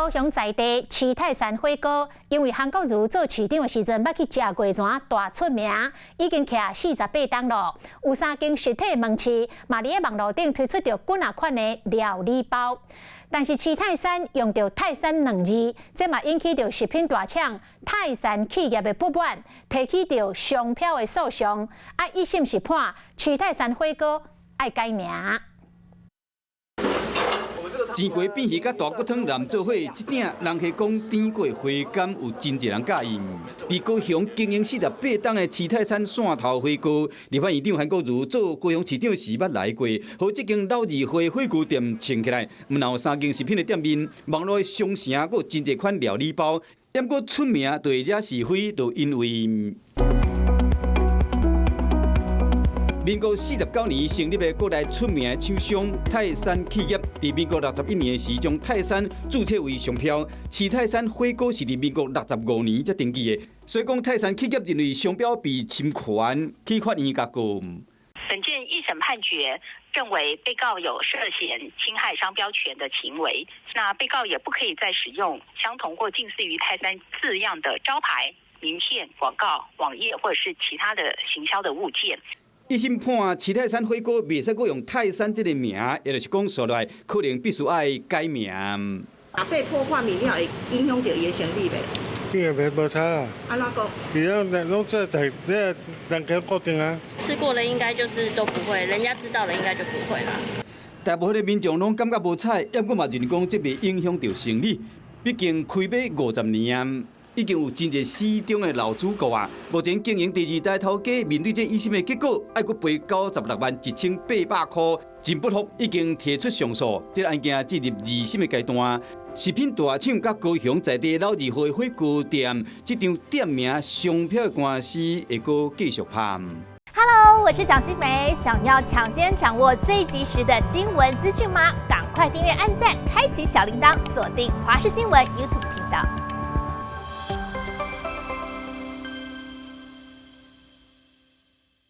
高雄在地七泰山火锅，因为韩国瑜做市长的时阵，捌去食过泉大出名，已经徛48档咯。有3间实体门市，嘛伫网络顶推出着几啊款的料理包。但是七泰山用着泰山2字，这嘛引起着食品大厂泰山企业的不满，提起着商标的诉讼，一审是判七泰山火锅爱改名。煎过变鱼甲大骨汤南做伙，这鼎人客讲甜过花甘，有真侪人介意。伫高雄经营48档的七泰山汕头火锅，立法院长韩国瑜做高雄市长时捌来过，和这间老二花火锅店串起来，毋但有3间食品的店面，网络的商城还有真侪款料理包，也过出名就会惹是非，就因为。民国49年成立的国内出名的厂商泰山企业，伫民国61年时将泰山注册为商标。七泰山火锅是伫民国65年才登记的，所以讲泰山企业认为商标被侵权，去法院甲告。本件一审判决认为被告有涉嫌侵害商标权的行为，那被告也不可以再使用相同或近似于泰山字样的招牌、名片、广告、网页或者是其他的行销的物件。一审判七泰山火锅袂使阁用泰山这个名，也就是讲说来可能必须爱改名。被迫换名了，会影响到伊的生意袂？这个无差啊。安怎讲？伊拢这在这人家固定啊。吃过的应该就是都不会，人家知道了应该就不会啦。大部分的民众拢感觉无彩，也过嘛认讲这袂影响到生意，毕竟开码50年啊。已经有真侪市中的老主顾啊，目前经营第2代头家，面对这一审的结果，要阁赔961800块。真不服已经提出上诉，这案件进入2审的阶段。食品大厂甲高雄在地老二号火锅店，这场店名商标的官司会阁继续判。Hello， 我是蒋欣梅，想要抢先掌握最及时的新闻资讯吗？赶快订阅、按赞、开启小铃铛，锁定华视新闻 YouTube 频道。